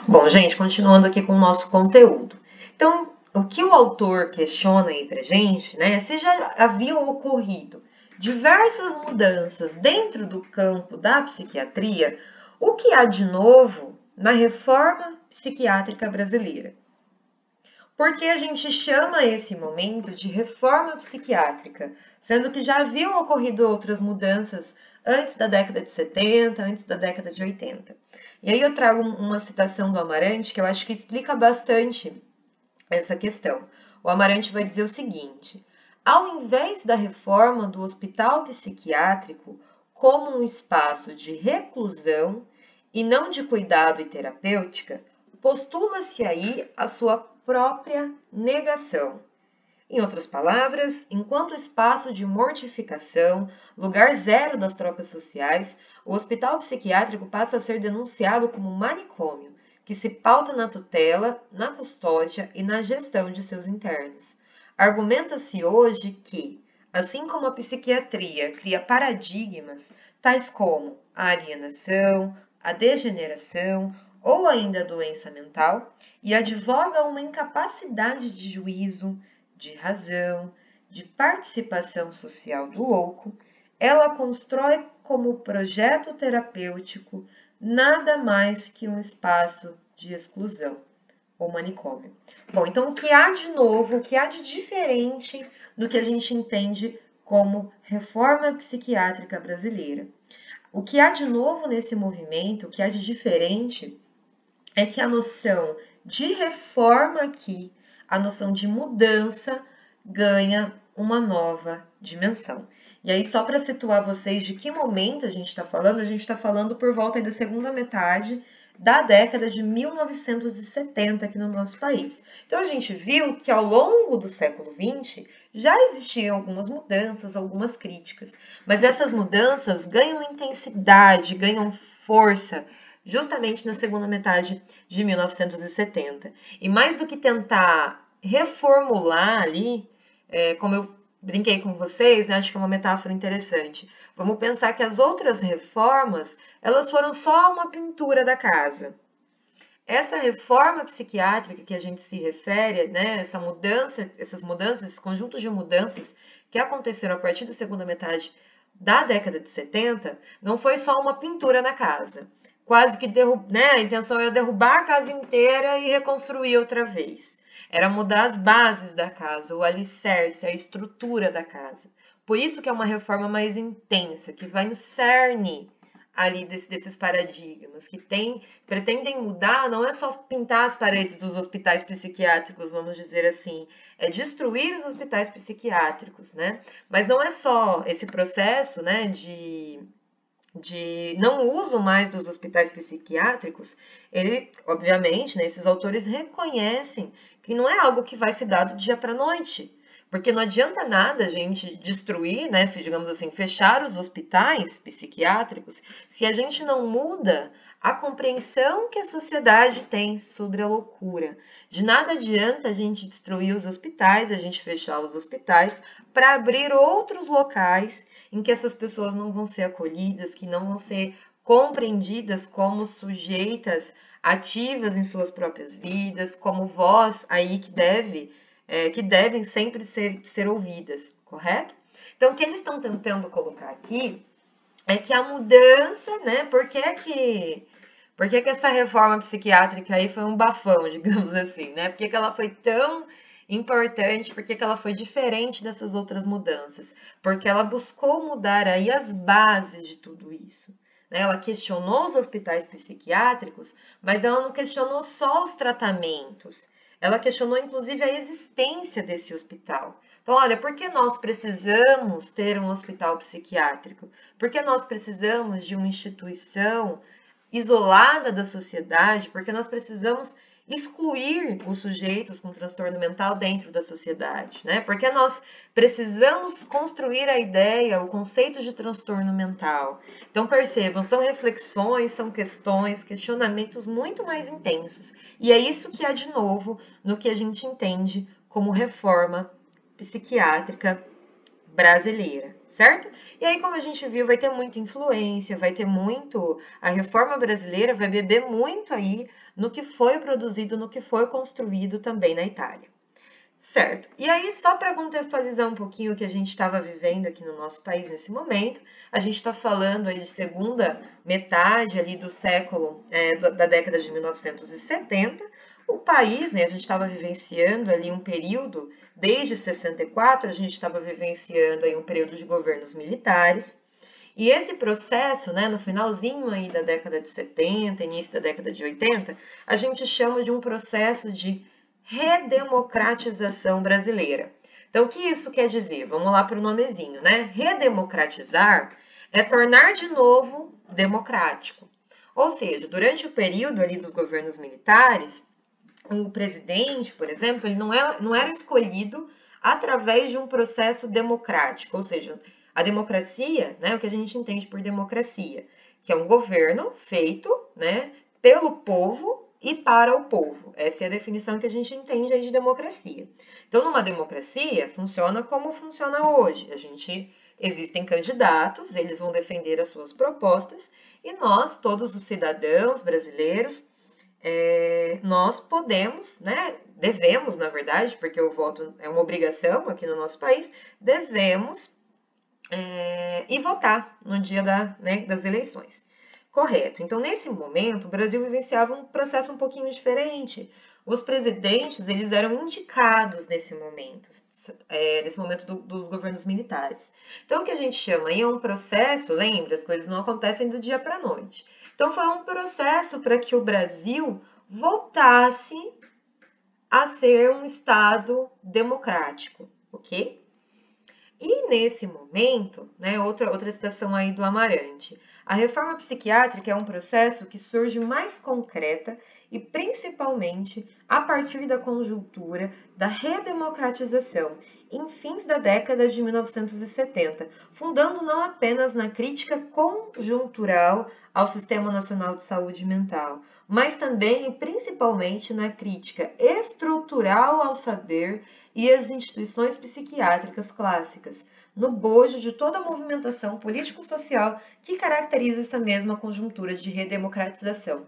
Bom, gente, continuando aqui com o nosso conteúdo. Então, o que o autor questiona aí pra gente, né, se já haviam ocorrido diversas mudanças dentro do campo da psiquiatria, o que há de novo na reforma psiquiátrica brasileira? Por que a gente chama esse momento de reforma psiquiátrica, sendo que já haviam ocorrido outras mudanças antes da década de 70, antes da década de 80? E aí eu trago uma citação do Amarante que eu acho que explica bastante essa questão. O Amarante vai dizer o seguinte: ao invés da reforma do hospital psiquiátrico como um espaço de reclusão e não de cuidado e terapêutica, postula-se aí a sua própria negação. Em outras palavras, enquanto espaço de mortificação, lugar zero das trocas sociais, o hospital psiquiátrico passa a ser denunciado como um manicômio, que se pauta na tutela, na custódia e na gestão de seus internos. Argumenta-se hoje que, assim como a psiquiatria cria paradigmas, tais como a alienação, a degeneração ou ainda a doença mental, e advoga uma incapacidade de juízo, de razão, de participação social do louco, ela constrói como projeto terapêutico nada mais que um espaço de exclusão, ou manicômio. Bom, então o que há de novo, o que há de diferente do que a gente entende como reforma psiquiátrica brasileira? O que há de novo nesse movimento, o que há de diferente, é que a noção de reforma aqui, a noção de mudança, ganha uma nova dimensão. E aí, só para situar vocês de que momento a gente está falando por volta da segunda metade da década de 1970 aqui no nosso país. Então, a gente viu que ao longo do século XX já existiam algumas mudanças, algumas críticas, mas essas mudanças ganham intensidade, ganham força, justamente na segunda metade de 1970. E mais do que tentar reformular ali, como eu brinquei com vocês, né, acho que é uma metáfora interessante. Vamos pensar que as outras reformas, elas foram só uma pintura da casa. Essa reforma psiquiátrica que a gente se refere, né, essa mudança, essas mudanças, esse conjunto de mudanças que aconteceram a partir da segunda metade da década de 70, não foi só uma pintura na casa. Quase que né, a intenção era derrubar a casa inteira e reconstruir outra vez. Era mudar as bases da casa, o alicerce, a estrutura da casa. Por isso que é uma reforma mais intensa, que vai no cerne ali desses paradigmas, que pretendem mudar, não é só pintar as paredes dos hospitais psiquiátricos, vamos dizer assim, é destruir os hospitais psiquiátricos, né? Mas não é só esse processo, né, de não uso mais dos hospitais psiquiátricos, ele, obviamente, né, esses autores reconhecem que não é algo que vai ser dado dia para noite, porque não adianta nada a gente destruir, né, digamos assim, fechar os hospitais psiquiátricos se a gente não muda a compreensão que a sociedade tem sobre a loucura. De nada adianta a gente destruir os hospitais, a gente fechar os hospitais para abrir outros locais em que essas pessoas não vão ser acolhidas, que não vão ser compreendidas como sujeitas ativas em suas próprias vidas, como voz aí que devem sempre ser ouvidas, correto? Então, o que eles estão tentando colocar aqui é que a mudança, né? Por que essa reforma psiquiátrica aí foi um bafão, digamos assim, né? Por que ela foi tão importante, por que ela foi diferente dessas outras mudanças? Porque ela buscou mudar aí as bases de tudo isso. Ela questionou os hospitais psiquiátricos, mas ela não questionou só os tratamentos. Ela questionou, inclusive, a existência desse hospital. Então, olha, por que nós precisamos ter um hospital psiquiátrico? Por que nós precisamos de uma instituição isolada da sociedade? Porque nós precisamos excluir os sujeitos com transtorno mental dentro da sociedade, né? Porque nós precisamos construir a ideia, o conceito de transtorno mental. Então, percebam, são reflexões, são questões, questionamentos muito mais intensos. E é isso que há de novo no que a gente entende como reforma psiquiátrica brasileira, certo? E aí, como a gente viu, vai ter muita influência, vai ter muito... A reforma brasileira vai beber muito aí no que foi produzido, no que foi construído também na Itália. Certo. E aí, só para contextualizar um pouquinho o que a gente estava vivendo aqui no nosso país nesse momento, a gente está falando aí de segunda metade ali do século, da década de 1970. O país, né, a gente estava vivenciando ali um período, desde 64, a gente estava vivenciando aí um período de governos militares. E esse processo, né, no finalzinho aí da década de 70, início da década de 80, a gente chama de um processo de redemocratização brasileira. Então, o que isso quer dizer? Vamos lá para o nomezinho, né? Redemocratizar é tornar de novo democrático. Ou seja, durante o período ali dos governos militares, o presidente, por exemplo, ele não era escolhido através de um processo democrático, ou seja, a democracia, né, o que a gente entende por democracia, que é um governo feito, né, pelo povo e para o povo. Essa é a definição que a gente entende aí de democracia. Então, numa democracia, funciona como funciona hoje. Existem candidatos, eles vão defender as suas propostas e nós, todos os cidadãos brasileiros, nós podemos, né, devemos, na verdade, porque o voto é uma obrigação aqui no nosso país, devemos ir votar no dia das eleições. Correto. Então, nesse momento, o Brasil vivenciava um processo um pouquinho diferente. Os presidentes, eles eram indicados nesse momento dos governos militares. Então, o que a gente chama aí é um processo, lembra, as coisas não acontecem do dia para a noite. Então, foi um processo para que o Brasil voltasse a ser um Estado democrático, ok? E nesse momento, né, outra citação aí do Amarante, a reforma psiquiátrica é um processo que surge mais concreta e principalmente a partir da conjuntura da redemocratização em fins da década de 1970, fundando não apenas na crítica conjuntural ao Sistema Nacional de Saúde Mental, mas também e principalmente na crítica estrutural ao saber e às instituições psiquiátricas clássicas, no bojo de toda a movimentação político-social que caracteriza essa mesma conjuntura de redemocratização.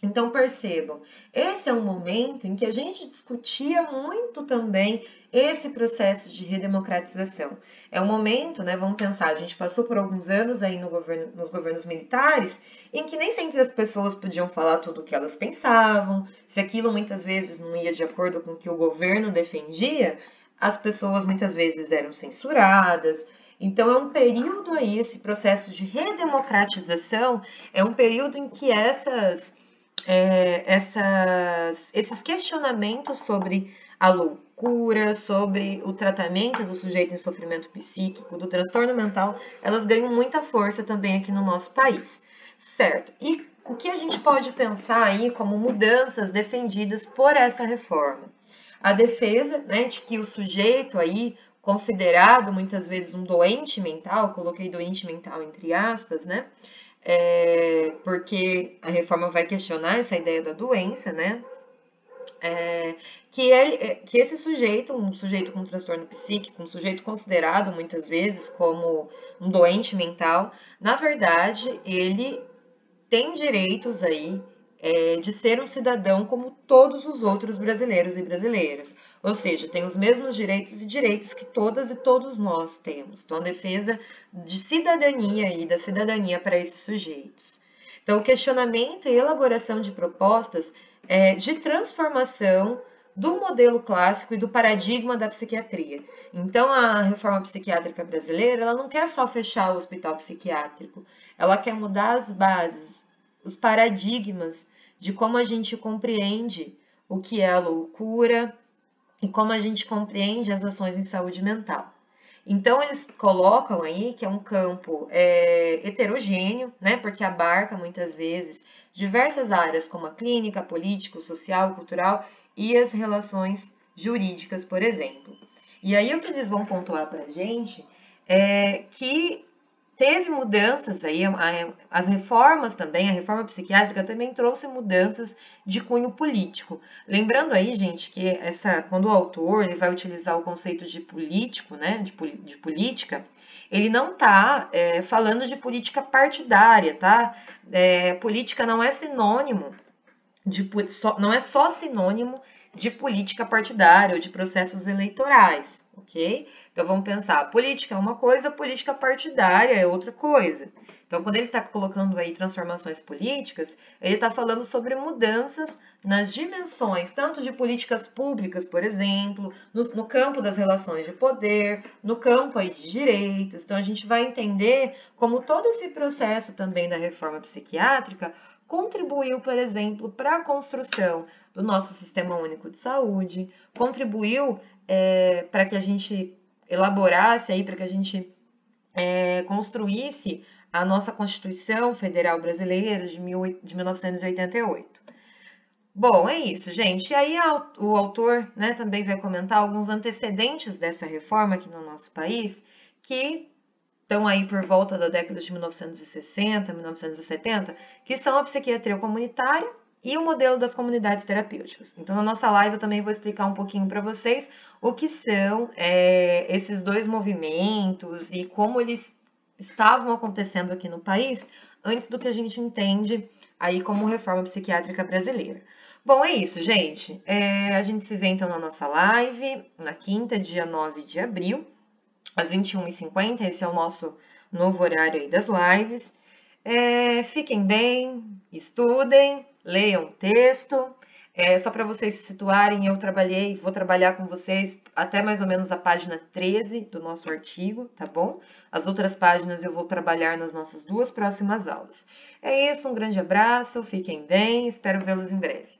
Então, percebam, esse é um momento em que a gente discutia muito também esse processo de redemocratização. É um momento, né, vamos pensar, a gente passou por alguns anos aí nos governos militares, em que nem sempre as pessoas podiam falar tudo o que elas pensavam, se aquilo muitas vezes não ia de acordo com o que o governo defendia, as pessoas muitas vezes eram censuradas. Então, é um período aí, esse processo de redemocratização, é um período em que esses questionamentos sobre a loucura, sobre o tratamento do sujeito em sofrimento psíquico, do transtorno mental, elas ganham muita força também aqui no nosso país, certo? E o que a gente pode pensar aí como mudanças defendidas por essa reforma? A defesa, né, de que o sujeito aí, considerado muitas vezes um doente mental, coloquei doente mental entre aspas, né? Porque a reforma vai questionar essa ideia da doença, né? Que esse sujeito, um sujeito com transtorno psíquico, um sujeito considerado muitas vezes como um doente mental, na verdade, ele tem direitos aí de ser um cidadão como todos os outros brasileiros e brasileiras. Ou seja, tem os mesmos direitos e direitos que todas e todos nós temos. Então, a defesa de cidadania e da cidadania para esses sujeitos. Então, o questionamento e elaboração de propostas de transformação do modelo clássico e do paradigma da psiquiatria. Então, a reforma psiquiátrica brasileira, ela não quer só fechar o hospital psiquiátrico, ela quer mudar as bases, os paradigmas de como a gente compreende o que é a loucura e como a gente compreende as ações em saúde mental. Então, eles colocam aí que é um campo heterogêneo, né, porque abarca muitas vezes diversas áreas, como a clínica, político, social, cultural e as relações jurídicas, por exemplo. E aí, o que eles vão pontuar para a gente é que teve mudanças aí, as reformas também, a reforma psiquiátrica também trouxe mudanças de cunho político. Lembrando aí, gente, que quando o autor ele vai utilizar o conceito de político, né, de política, ele não está falando de política partidária, tá? Política não é sinônimo não é só sinônimo de política partidária ou de processos eleitorais, ok? Então vamos pensar, política é uma coisa, política partidária é outra coisa. Então, quando ele está colocando aí transformações políticas, ele está falando sobre mudanças nas dimensões, tanto de políticas públicas, por exemplo, no campo das relações de poder, no campo aí de direitos. Então, a gente vai entender como todo esse processo também da reforma psiquiátrica contribuiu, por exemplo, para a construção do nosso Sistema Único de Saúde, contribuiu para que a gente elaborasse aí, para que a gente construísse a nossa Constituição Federal Brasileira de 1988. Bom, é isso, gente. E aí o autor, né, também vai comentar alguns antecedentes dessa reforma aqui no nosso país, que estão aí por volta da década de 1960, 1970, que são a psiquiatria comunitária e o modelo das comunidades terapêuticas. Então, na nossa live eu também vou explicar um pouquinho para vocês o que são esses dois movimentos e como eles estavam acontecendo aqui no país antes do que a gente entende aí como reforma psiquiátrica brasileira. Bom, é isso, gente. A gente se vê então na nossa live, na quinta, dia 9 de abril, às 21h50, esse é o nosso novo horário aí das lives. Fiquem bem, estudem, leiam o texto. Só para vocês se situarem, vou trabalhar com vocês até mais ou menos a página 13 do nosso artigo, tá bom? As outras páginas eu vou trabalhar nas nossas 2 próximas aulas. É isso, um grande abraço, fiquem bem, espero vê-los em breve.